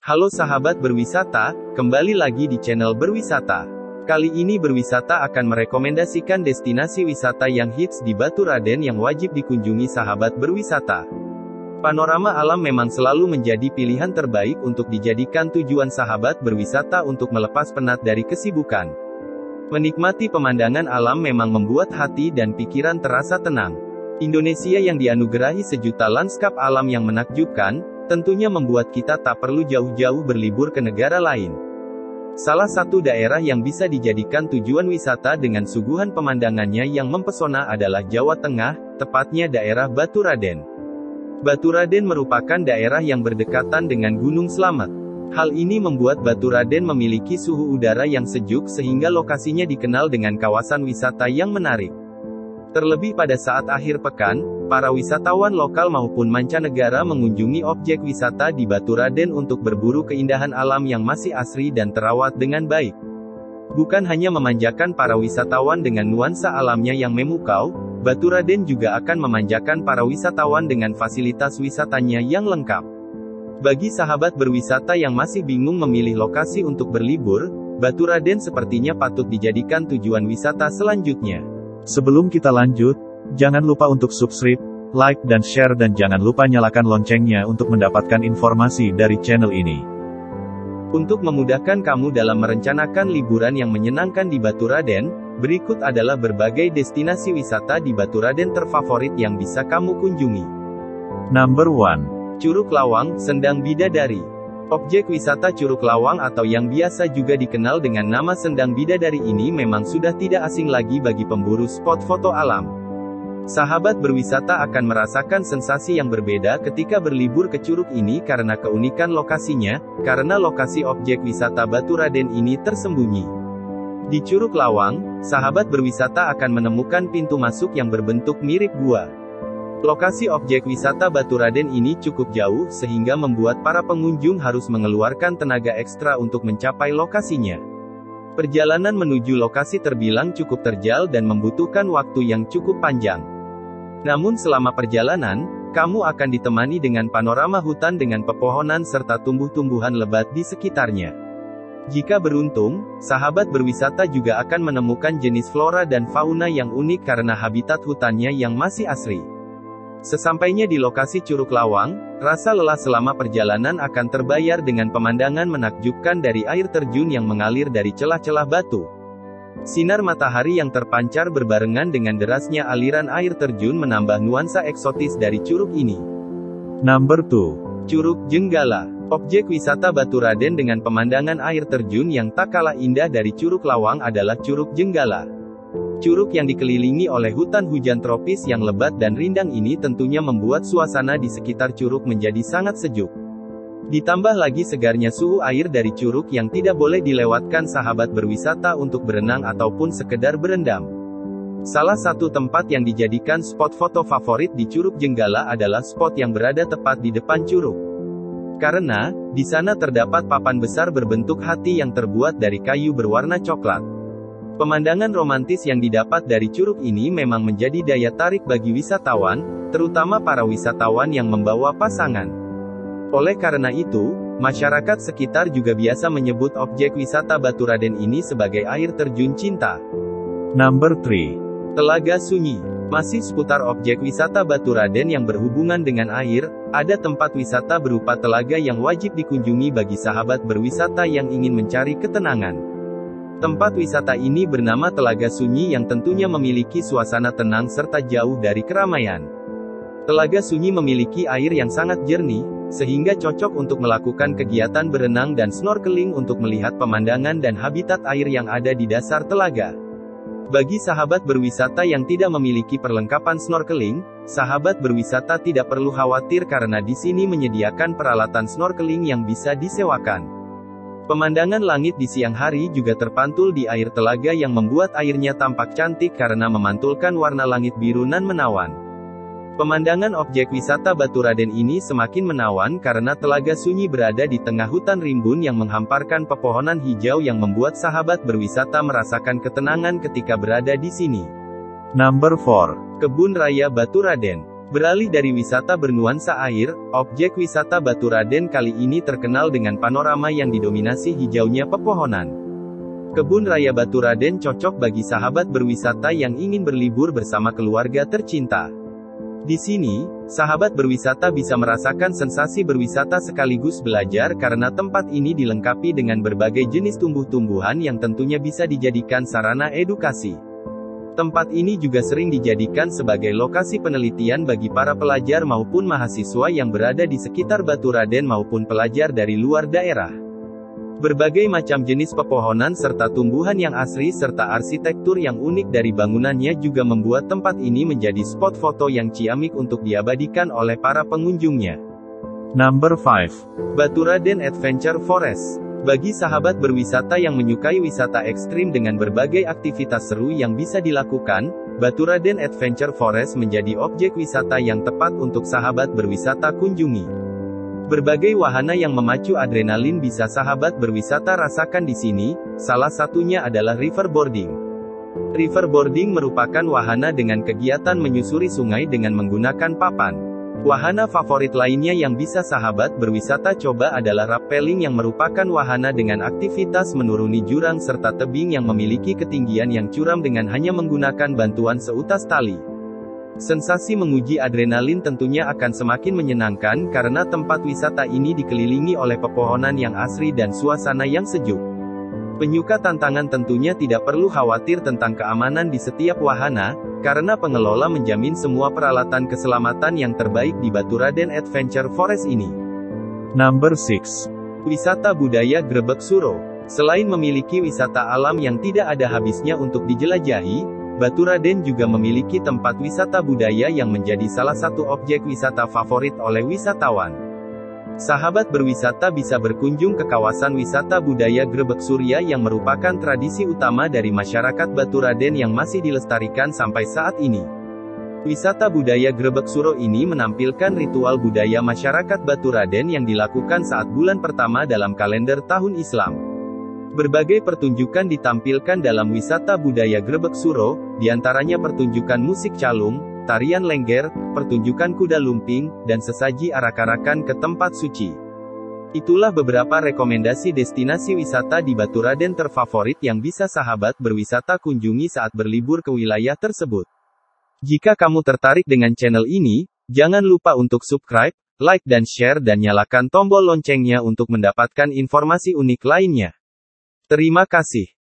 Halo sahabat berwisata, kembali lagi di channel berwisata. Kali ini berwisata akan merekomendasikan destinasi wisata yang hits di Batu Raden yang wajib dikunjungi sahabat berwisata. Panorama alam memang selalu menjadi pilihan terbaik untuk dijadikan tujuan sahabat berwisata untuk melepas penat dari kesibukan. Menikmati pemandangan alam memang membuat hati dan pikiran terasa tenang. Indonesia yang dianugerahi sejuta lanskap alam yang menakjubkan, tentunya membuat kita tak perlu jauh-jauh berlibur ke negara lain. Salah satu daerah yang bisa dijadikan tujuan wisata dengan suguhan pemandangannya yang mempesona adalah Jawa Tengah, tepatnya daerah Batu Raden. Batu Raden merupakan daerah yang berdekatan dengan Gunung Slamet. Hal ini membuat Batu Raden memiliki suhu udara yang sejuk sehingga lokasinya dikenal dengan kawasan wisata yang menarik. Terlebih pada saat akhir pekan, para wisatawan lokal maupun mancanegara mengunjungi objek wisata di Batu Raden untuk berburu keindahan alam yang masih asri dan terawat dengan baik. Bukan hanya memanjakan para wisatawan dengan nuansa alamnya yang memukau, Batu Raden juga akan memanjakan para wisatawan dengan fasilitas wisatanya yang lengkap. Bagi sahabat berwisata yang masih bingung memilih lokasi untuk berlibur, Batu Raden sepertinya patut dijadikan tujuan wisata selanjutnya. Sebelum kita lanjut, jangan lupa untuk subscribe, like dan share dan jangan lupa nyalakan loncengnya untuk mendapatkan informasi dari channel ini. Untuk memudahkan kamu dalam merencanakan liburan yang menyenangkan di Batu Raden, berikut adalah berbagai destinasi wisata di Batu Raden terfavorit yang bisa kamu kunjungi. Number 1. Curug Lawang, Sendang Bidadari. Objek wisata Curug Lawang atau yang biasa juga dikenal dengan nama Sendang Bidadari ini memang sudah tidak asing lagi bagi pemburu spot foto alam. Sahabat berwisata akan merasakan sensasi yang berbeda ketika berlibur ke curug ini karena keunikan lokasinya, karena lokasi objek wisata Batu Raden ini tersembunyi. Di Curug Lawang, sahabat berwisata akan menemukan pintu masuk yang berbentuk mirip gua. Lokasi objek wisata Batu Raden ini cukup jauh sehingga membuat para pengunjung harus mengeluarkan tenaga ekstra untuk mencapai lokasinya. Perjalanan menuju lokasi terbilang cukup terjal dan membutuhkan waktu yang cukup panjang. Namun selama perjalanan, kamu akan ditemani dengan panorama hutan dengan pepohonan serta tumbuh-tumbuhan lebat di sekitarnya. Jika beruntung, sahabat berwisata juga akan menemukan jenis flora dan fauna yang unik karena habitat hutannya yang masih asri. Sesampainya di lokasi Curug Lawang, rasa lelah selama perjalanan akan terbayar dengan pemandangan menakjubkan dari air terjun yang mengalir dari celah-celah batu. Sinar matahari yang terpancar berbarengan dengan derasnya aliran air terjun menambah nuansa eksotis dari curug ini. Number 2. Curug Jenggala. Objek wisata Batu Raden dengan pemandangan air terjun yang tak kalah indah dari Curug Lawang adalah Curug Jenggala. Curug yang dikelilingi oleh hutan hujan tropis yang lebat dan rindang ini tentunya membuat suasana di sekitar curug menjadi sangat sejuk. Ditambah lagi segarnya suhu air dari curug yang tidak boleh dilewatkan sahabat berwisata untuk berenang ataupun sekedar berendam. Salah satu tempat yang dijadikan spot foto favorit di Curug Jenggala adalah spot yang berada tepat di depan curug. Karena, di sana terdapat papan besar berbentuk hati yang terbuat dari kayu berwarna coklat. Pemandangan romantis yang didapat dari curug ini memang menjadi daya tarik bagi wisatawan, terutama para wisatawan yang membawa pasangan. Oleh karena itu, masyarakat sekitar juga biasa menyebut objek wisata Batu Raden ini sebagai air terjun cinta. Number 3. Telaga Sunyi. Masih seputar objek wisata Batu Raden yang berhubungan dengan air, ada tempat wisata berupa telaga yang wajib dikunjungi bagi sahabat berwisata yang ingin mencari ketenangan. Tempat wisata ini bernama Telaga Sunyi yang tentunya memiliki suasana tenang serta jauh dari keramaian. Telaga Sunyi memiliki air yang sangat jernih, sehingga cocok untuk melakukan kegiatan berenang dan snorkeling untuk melihat pemandangan dan habitat air yang ada di dasar telaga. Bagi sahabat berwisata yang tidak memiliki perlengkapan snorkeling, sahabat berwisata tidak perlu khawatir karena di sini menyediakan peralatan snorkeling yang bisa disewakan. Pemandangan langit di siang hari juga terpantul di air telaga yang membuat airnya tampak cantik karena memantulkan warna langit biru nan menawan. Pemandangan objek wisata Batu Raden ini semakin menawan karena Telaga Sunyi berada di tengah hutan rimbun yang menghamparkan pepohonan hijau yang membuat sahabat berwisata merasakan ketenangan ketika berada di sini. Number 4. Kebun Raya Batu Raden. Beralih dari wisata bernuansa air, objek wisata Baturaden kali ini terkenal dengan panorama yang didominasi hijaunya pepohonan. Kebun Raya Baturaden cocok bagi sahabat berwisata yang ingin berlibur bersama keluarga tercinta. Di sini, sahabat berwisata bisa merasakan sensasi berwisata sekaligus belajar karena tempat ini dilengkapi dengan berbagai jenis tumbuh-tumbuhan yang tentunya bisa dijadikan sarana edukasi. Tempat ini juga sering dijadikan sebagai lokasi penelitian bagi para pelajar maupun mahasiswa yang berada di sekitar Baturaden maupun pelajar dari luar daerah. Berbagai macam jenis pepohonan serta tumbuhan yang asri serta arsitektur yang unik dari bangunannya juga membuat tempat ini menjadi spot foto yang ciamik untuk diabadikan oleh para pengunjungnya. Number 5. Baturaden Adventure Forest. Bagi sahabat berwisata yang menyukai wisata ekstrim dengan berbagai aktivitas seru yang bisa dilakukan, Baturaden Adventure Forest menjadi objek wisata yang tepat untuk sahabat berwisata kunjungi. Berbagai wahana yang memacu adrenalin bisa sahabat berwisata rasakan di sini, salah satunya adalah riverboarding. Riverboarding merupakan wahana dengan kegiatan menyusuri sungai dengan menggunakan papan. Wahana favorit lainnya yang bisa sahabat berwisata coba adalah rappelling yang merupakan wahana dengan aktivitas menuruni jurang serta tebing yang memiliki ketinggian yang curam dengan hanya menggunakan bantuan seutas tali. Sensasi menguji adrenalin tentunya akan semakin menyenangkan karena tempat wisata ini dikelilingi oleh pepohonan yang asri dan suasana yang sejuk. Penyuka tantangan tentunya tidak perlu khawatir tentang keamanan di setiap wahana, karena pengelola menjamin semua peralatan keselamatan yang terbaik di Baturaden Adventure Forest ini. Number 6. Wisata budaya Grebek Suro. Selain memiliki wisata alam yang tidak ada habisnya untuk dijelajahi, Baturaden juga memiliki tempat wisata budaya yang menjadi salah satu objek wisata favorit oleh wisatawan. Sahabat berwisata bisa berkunjung ke kawasan wisata budaya Grebek Surya yang merupakan tradisi utama dari masyarakat Baturaden yang masih dilestarikan sampai saat ini. Wisata budaya Grebek Suro ini menampilkan ritual budaya masyarakat Baturaden yang dilakukan saat bulan pertama dalam kalender tahun Islam. Berbagai pertunjukan ditampilkan dalam wisata budaya Grebek Suro, diantaranya pertunjukan musik calung, tarian lengger, pertunjukan kuda lumping, dan sesaji arak-arakan ke tempat suci. Itulah beberapa rekomendasi destinasi wisata di Baturaden terfavorit yang bisa sahabat berwisata kunjungi saat berlibur ke wilayah tersebut. Jika kamu tertarik dengan channel ini, jangan lupa untuk subscribe, like dan share dan nyalakan tombol loncengnya untuk mendapatkan informasi unik lainnya. Terima kasih.